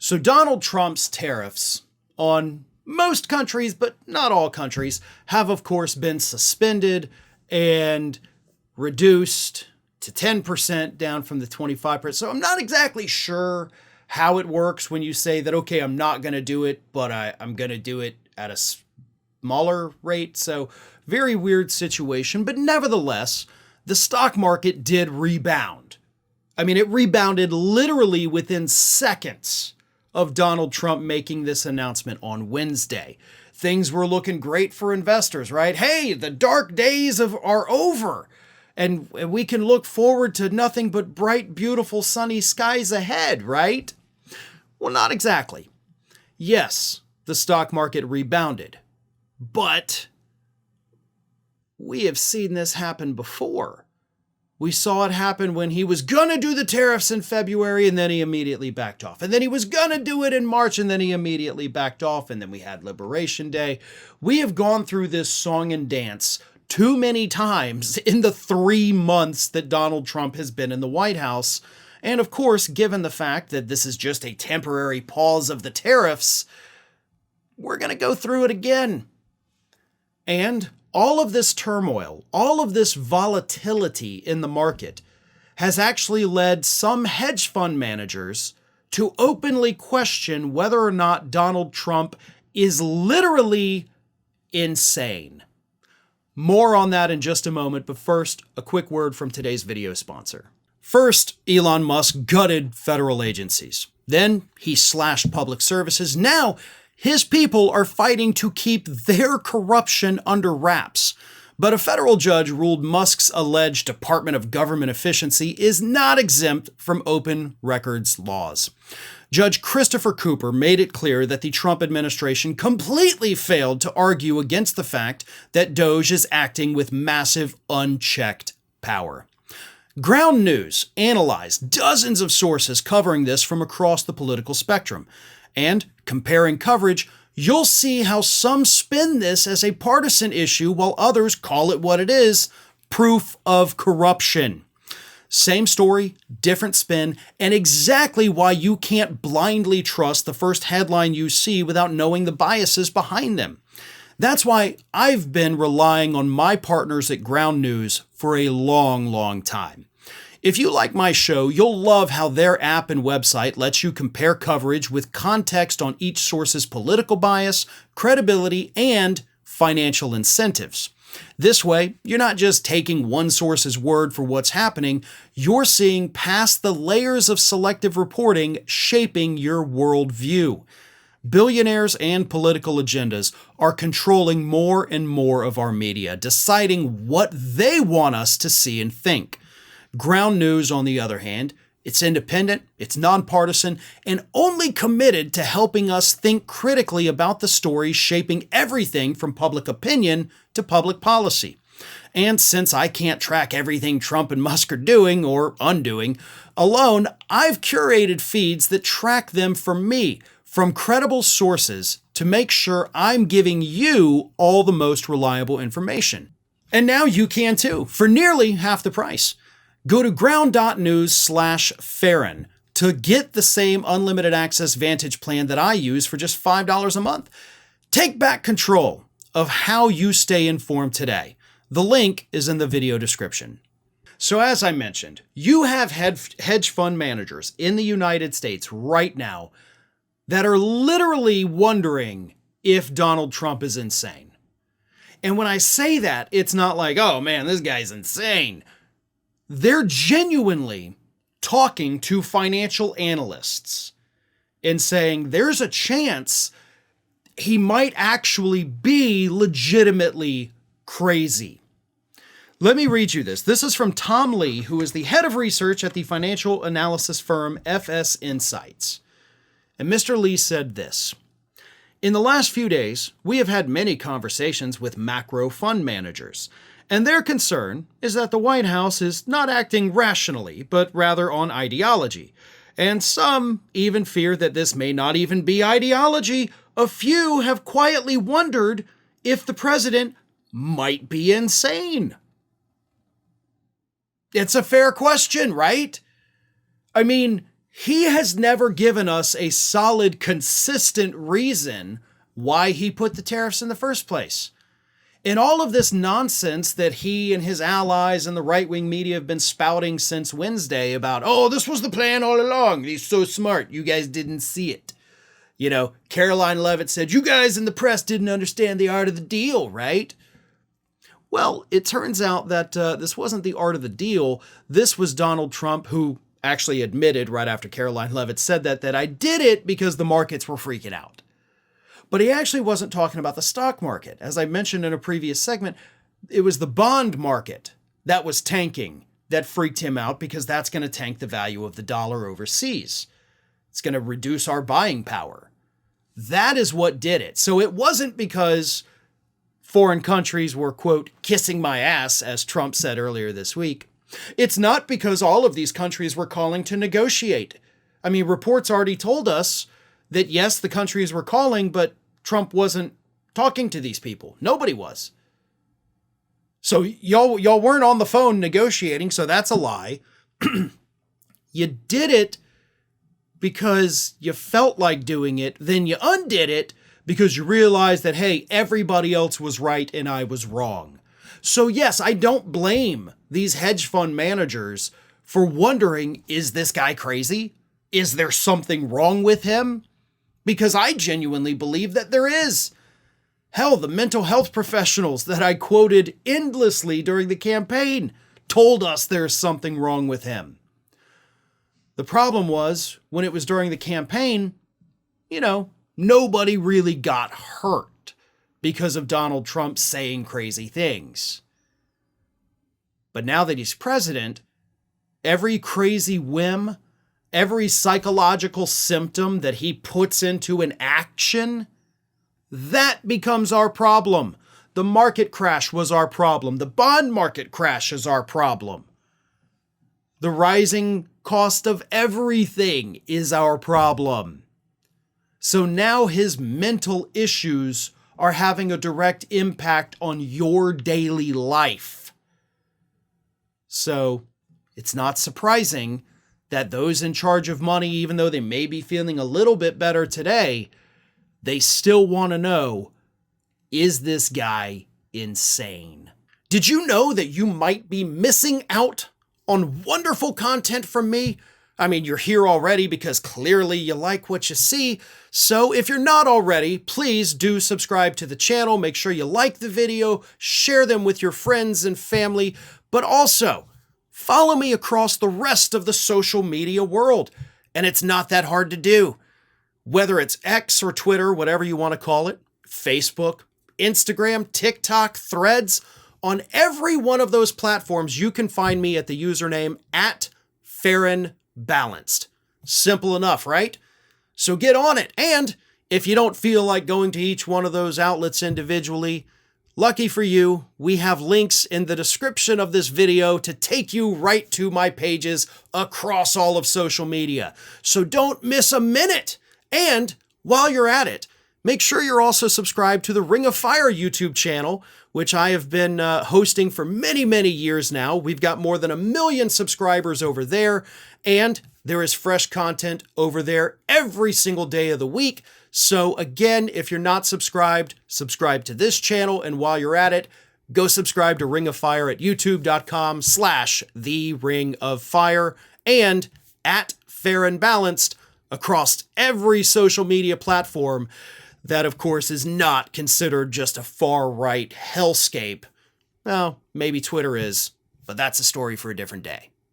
So Donald Trump's tariffs on most countries, but not all countries, have of course been suspended and reduced to 10% down from the 25%. So I'm not exactly sure how it works when you say that, okay, I'm not going to do it, but I'm going to do it at a smaller rate. So very weird situation, but nevertheless, the stock market did rebound. I mean, it rebounded literally within seconds of Donald Trump making this announcement on Wednesday. Things were looking great for investors, right? Hey, the dark days are over, and we can look forward to nothing but bright, beautiful, sunny skies ahead, right? Well, not exactly. Yes, the stock market rebounded, but we have seen this happen before. We saw it happen when he was going to do the tariffs in February, and then he immediately backed off. And then he was going to do it in March, and then he immediately backed off. And then we had Liberation Day. We have gone through this song and dance too many times in the 3 months that Donald Trump has been in the White House. And of course, given the fact that this is just a temporary pause of the tariffs, we're going to go through it again. And all of this turmoil, all of this volatility in the market has actually led some hedge fund managers to openly question whether or not Donald Trump is literally insane. More on that in just a moment, but first, a quick word from today's video sponsor. First, Elon Musk gutted federal agencies. Then he slashed public services. Now, his people are fighting to keep their corruption under wraps. But a federal judge ruled Musk's alleged Department of Government efficiency is not exempt from open records laws. Judge Christopher Cooper made it clear that the Trump administration completely failed to argue against the fact that DOJ is acting with massive unchecked power. Ground News analyzed dozens of sources covering this from across the political spectrum. And comparing coverage, you'll see how some spin this as a partisan issue while others call it what it is, proof of corruption. Same story, different spin, and exactly why you can't blindly trust the first headline you see without knowing the biases behind them. That's why I've been relying on my partners at Ground News for a long, long time. If you like my show, you'll love how their app and website lets you compare coverage with context on each source's political bias, credibility, and financial incentives. This way, you're not just taking one source's word for what's happening, you're seeing past the layers of selective reporting shaping your worldview. Billionaires and political agendas are controlling more and more of our media, deciding what they want us to see and think. Ground News, on the other hand, it's independent, it's nonpartisan, and only committed to helping us think critically about the stories shaping everything from public opinion to public policy. And since I can't track everything Trump and Musk are doing or undoing alone, I've curated feeds that track them for me from credible sources to make sure I'm giving you all the most reliable information. And now you can too, for nearly half the price. Go to ground.news/Farron to get the same unlimited access Vantage plan that I use for just $5 a month. Take back control of how you stay informed today. The link is in the video description. So as I mentioned, you have hedge fund managers in the United States right now that are literally wondering if Donald Trump is insane. And when I say that, it's not like, oh man, this guy's insane. They're genuinely talking to financial analysts and saying there's a chance he might actually be legitimately crazy. Let me read you this. This is from Tom Lee, who is the head of research at the financial analysis firm FS Insights. And Mr. Lee said this: "In the last few days, we have had many conversations with macro fund managers. And their concern is that the White House is not acting rationally, but rather on ideology. And some even fear that this may not even be ideology. A few have quietly wondered if the president might be insane." It's a fair question, right? I mean, he has never given us a solid, consistent reason why he put the tariffs in the first place. In all of this nonsense that he and his allies and the right-wing media have been spouting since Wednesday about, oh, this was the plan all along. He's so smart. You guys didn't see it. You know, Caroline Leavitt said, you guys in the press didn't understand the art of the deal, right? Well, it turns out that this wasn't the art of the deal. This was Donald Trump, who actually admitted right after Caroline Leavitt said that I did it because the markets were freaking out. But he actually wasn't talking about the stock market. As I mentioned in a previous segment, it was the bond market that was tanking that freaked him out because that's going to tank the value of the dollar overseas. It's going to reduce our buying power. That is what did it. So it wasn't because foreign countries were, quote, kissing my ass, as Trump said earlier this week. It's not because all of these countries were calling to negotiate. I mean, reports already told us that, yes, the countries were calling, but Trump wasn't talking to these people. Nobody was. So y'all weren't on the phone negotiating, so that's a lie. You did it because you felt like doing it. Then you undid it because you realized that, hey, everybody else was right and I was wrong. So yes, I don't blame these hedge fund managers for wondering, is this guy crazy? Is there something wrong with him? Because I genuinely believe that there is. Hell, the mental health professionals that I quoted endlessly during the campaign told us there's something wrong with him. The problem was, when it was during the campaign, nobody really got hurt because of Donald Trump saying crazy things. But now that he's president, every crazy whim, every psychological symptom that he puts into an action, that becomes our problem. The market crash was our problem. The bond market crash is our problem. The rising cost of everything is our problem. So now his mental issues are having a direct impact on your daily life. So it's not surprising that those in charge of money, even though they may be feeling a little bit better today, they still want to know, is this guy insane? Did you know that you might be missing out on wonderful content from me? I mean, you're here already because clearly you like what you see. So if you're not already, please do subscribe to the channel. Make sure you like the video, share them with your friends and family, but also follow me across the rest of the social media world. And it's not that hard to do. Whether it's X or Twitter, whatever you want to call it, Facebook, Instagram, TikTok, Threads, on every one of those platforms, you can find me at the username @FarronBalanced. Simple enough, right? So get on it. And if you don't feel like going to each one of those outlets individually, lucky for you, we have links in the description of this video to take you right to my pages across all of social media. So don't miss a minute. And while you're at it, make sure you're also subscribed to the Ring of Fire YouTube channel, which I have been hosting for many, many years now. We've got more than 1 million subscribers over there, and there is fresh content over there every single day of the week. So again, if you're not subscribed, subscribe to this channel, and while you're at it, go subscribe to Ring of Fire at youtube.com/The Ring of Fire and @FarronBalanced across every social media platform that, of course, is not considered just a far-right hellscape. Well, maybe Twitter is, but that's a story for a different day.